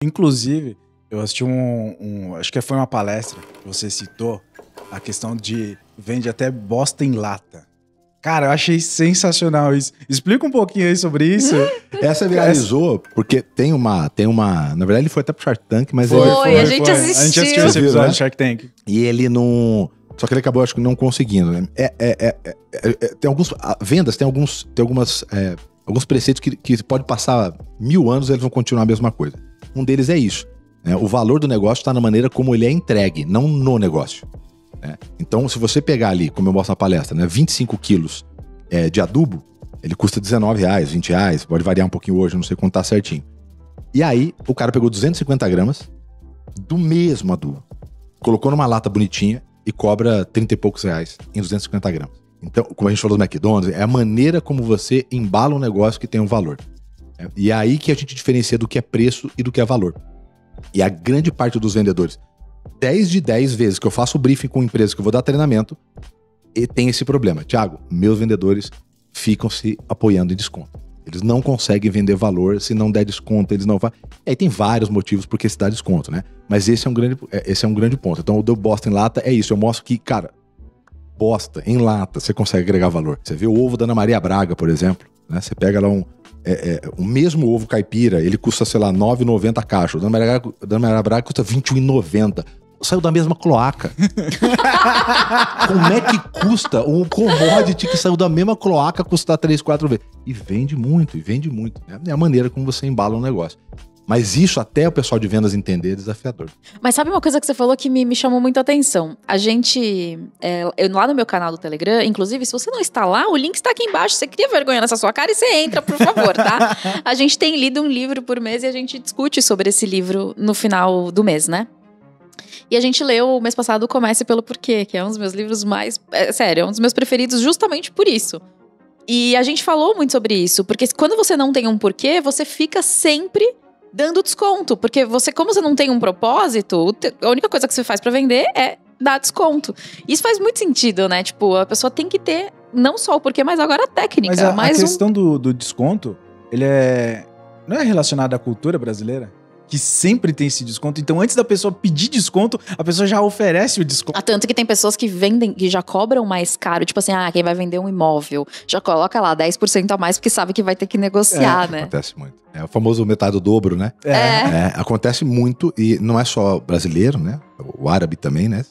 Inclusive, eu assisti acho que foi uma palestra que você citou, a questão de vende até bosta em lata. Cara, eu achei sensacional isso. Explica um pouquinho aí sobre isso. Essa viralizou porque tem uma... Na verdade, ele foi até pro Shark Tank, mas foi, a gente assistiu. A gente assistiu esse episódio do Shark Tank. E ele não... Só que ele acabou, acho que, não conseguindo. Né? Tem alguns... Vendas, tem alguns preceitos que pode passar 1000 anos e eles vão continuar a mesma coisa. Um deles é isso. Né? O valor do negócio está na maneira como ele é entregue, não no negócio. Né? Então, se você pegar ali, como eu mostro na palestra, né, 25 quilos de adubo, ele custa R$19, R$20, pode variar um pouquinho hoje, não sei quanto tá certinho. E aí, o cara pegou 250 gramas do mesmo adubo, colocou numa lata bonitinha e cobra 30 e poucos reais em 250 gramas. Então, como a gente falou do McDonald's, é a maneira como você embala um negócio que tem um valor. E é aí que a gente diferencia do que é preço e do que é valor. E a grande parte dos vendedores, 10 de 10 vezes que eu faço briefing com empresas que eu vou dar treinamento, e tem esse problema. Thiago, meus vendedores ficam se apoiando em desconto. Eles não conseguem vender valor se não der desconto, eles não vão... E aí tem vários motivos por que se dá desconto, né? Mas esse é um grande ponto. Então o do bosta em lata é isso. Eu mostro que, cara, bosta em lata, você consegue agregar valor. Você vê o ovo da Ana Maria Braga, por exemplo, né? Você pega lá o mesmo ovo caipira, ele custa, sei lá, R$9,90 a caixa. O da Ana Maria Braga custa R$21,90. Saiu da mesma cloaca. Como é que custa um commodity que saiu da mesma cloaca custar 3, 4 vezes? E vende muito. Né? É a maneira como você embala um negócio. Mas isso até o pessoal de vendas entender é desafiador. Mas sabe uma coisa que você falou que me chamou muito a atenção? A gente, lá no meu canal do Telegram, inclusive, se você não está lá, o link está aqui embaixo. Você cria vergonha nessa sua cara e você entra, por favor, tá? A gente tem lido um livro por mês e a gente discute sobre esse livro no final do mês, né? E a gente leu mês passado o Comece pelo Porquê, que é um dos meus livros mais... é um dos meus preferidos justamente por isso. E a gente falou muito sobre isso, porque quando você não tem um porquê, você fica sempre dando desconto. Porque como você não tem um propósito, a única coisa que você faz pra vender é dar desconto. Isso faz muito sentido, né? Tipo, a pessoa tem que ter não só o porquê, mas agora a técnica. Mas a questão do desconto, ele não é relacionado à cultura brasileira? Que sempre tem esse desconto. Então, antes da pessoa pedir desconto, a pessoa já oferece o desconto. Tanto que tem pessoas que vendem, que já cobram mais caro. Tipo assim, quem vai vender um imóvel já coloca lá 10% a mais porque sabe que vai ter que negociar, né? Acontece muito. É o famoso metade do dobro, né? Acontece muito e não é só brasileiro, né? O árabe também, né?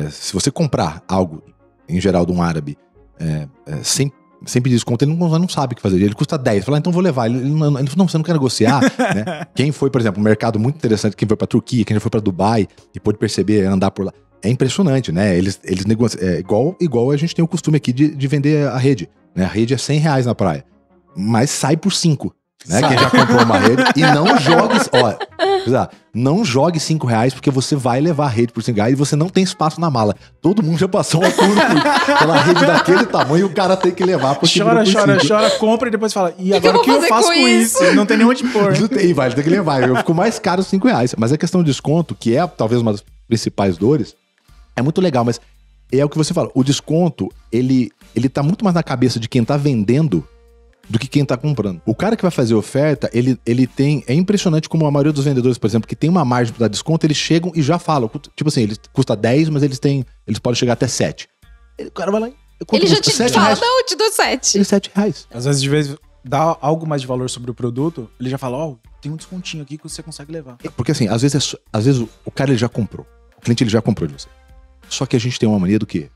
Se você comprar algo, em geral, de um árabe, sem pedir desconto, ele não sabe o que fazer. Ele custa 10. Fala, então vou levar. Ele falou, não, você não quer negociar, né? Quem foi, por exemplo, um mercado muito interessante, quem foi pra Turquia, quem já foi pra Dubai e pôde perceber, andar por lá. É impressionante, né? Eles negociam. Igual a gente tem o costume aqui de vender a rede, né? A rede é R$100 na praia, mas sai por 5. Né? Quem já comprou uma rede e não jogue R$5 porque você vai levar a rede por R$5 e você não tem espaço na mala. Todo mundo já passou uma curva pela rede daquele tamanho e o cara tem que levar porque chora, compra e depois fala, e agora o que eu faço com isso? Não tem nem onde pôr. Não tem, vai, tem que levar. Ficou mais caro R$5. Mas a questão do desconto, que é talvez uma das principais dores, é muito legal, mas é o que você fala. O desconto, ele tá muito mais na cabeça de quem tá vendendo do que quem tá comprando. O cara que vai fazer oferta, ele tem... É impressionante como a maioria dos vendedores, por exemplo, que tem uma margem para dar desconto, eles chegam e já falam. Tipo assim, ele custa 10, mas eles podem chegar até 7. O cara vai lá e... Ele já te fala, não, eu te dou 7. Ele R$7. Às vezes, de vez dá algo mais de valor sobre o produto, ele já fala, tem um descontinho aqui que você consegue levar. Porque assim, às vezes o cara ele já comprou. O cliente ele já comprou de você. Só que a gente tem uma mania do quê?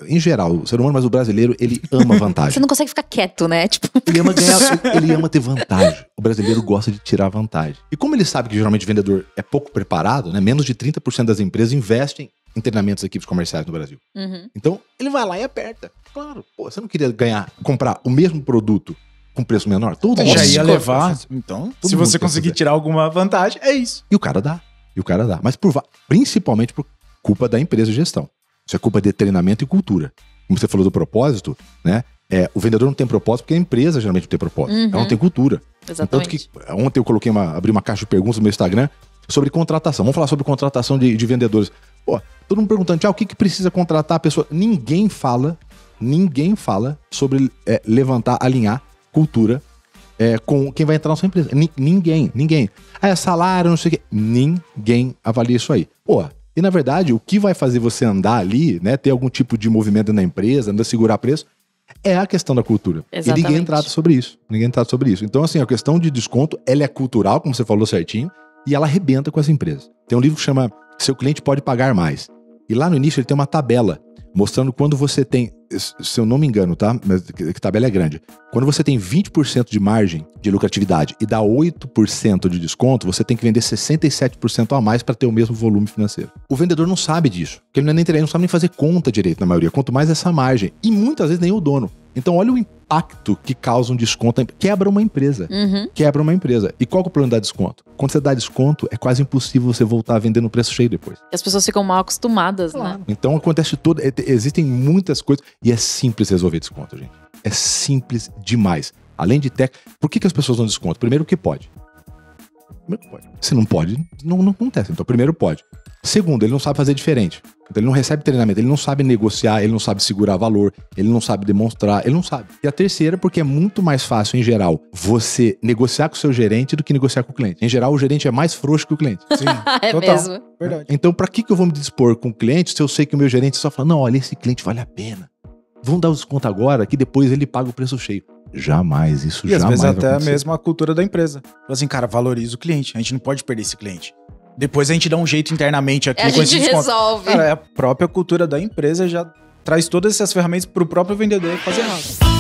Em geral, o ser humano, mas o brasileiro, ele ama vantagem. Você não consegue ficar quieto, né? Tipo... Ele ama ganhar, ele ama ter vantagem. O brasileiro gosta de tirar vantagem. E como ele sabe que geralmente o vendedor é pouco preparado, né? Menos de 30% das empresas investem em treinamentos de equipes comerciais no Brasil. Uhum. Então, ele vai lá e aperta. Claro, você não queria comprar o mesmo produto com preço menor? Todo mundo já ia levar. Então, se você conseguir tirar alguma vantagem, é isso. E o cara dá. Mas principalmente por culpa da empresa de gestão. Isso é culpa de treinamento e cultura. Como você falou do propósito, né? O vendedor não tem propósito porque a empresa geralmente não tem propósito. Ela não tem cultura. Exatamente. Tanto que ontem eu abri uma caixa de perguntas no meu Instagram sobre contratação. Vamos falar sobre contratação de vendedores. Pô, todo mundo perguntando, o que precisa contratar a pessoa? Ninguém fala sobre levantar, alinhar cultura com quem vai entrar na sua empresa. Ninguém. É salário, não sei o quê. Ninguém avalia isso aí. Pô, e na verdade, o que vai fazer você andar ali, né, ter algum tipo de movimento na empresa, andar segurar preço, é a questão da cultura. Exatamente. E ninguém trata sobre isso. Então, assim, a questão de desconto, ela é cultural, como você falou certinho, e ela arrebenta com as empresas. Tem um livro que chama Seu Cliente Pode Pagar Mais. E lá no início ele tem uma tabela mostrando quando você tem, se eu não me engano, tá? Mas que tabela é grande. Quando você tem 20% de margem de lucratividade e dá 8% de desconto, você tem que vender 67% a mais para ter o mesmo volume financeiro. O vendedor não sabe disso, porque ele não sabe nem fazer conta direito na maioria, quanto mais essa margem. E muitas vezes nem o dono. Então olha o impacto que causa um desconto. Quebra uma empresa. Quebra uma empresa. E qual que é o problema da desconto? Quando você dá desconto, é quase impossível você voltar a vender no preço cheio depois. As pessoas ficam mal acostumadas, né? Então acontece tudo. Existem muitas coisas. E é simples resolver desconto, gente. É simples demais. Além de por que as pessoas dão desconto? Primeiro que pode. Se não pode, não acontece. Então primeiro pode. Segundo, ele não sabe fazer diferente. Então ele não recebe treinamento, ele não sabe negociar, ele não sabe segurar valor, ele não sabe demonstrar, ele não sabe. E a terceira, porque é muito mais fácil, em geral, você negociar com o seu gerente do que negociar com o cliente. Em geral, o gerente é mais frouxo que o cliente. Sim, É total. mesmo. Verdade. Então, pra que eu vou me dispor com o cliente se eu sei que o meu gerente só fala, não, olha, esse cliente vale a pena. Vamos dar o desconto agora que depois ele paga o preço cheio. Jamais, isso E jamais às vezes vai até acontecer. mesmo a cultura da empresa. Fala assim, cara, valoriza o cliente. A gente não pode perder esse cliente. Depois a gente dá um jeito internamente aqui A com esse gente desconto. resolve. Cara, a própria cultura da empresa já traz todas essas ferramentas pro próprio vendedor fazer errado.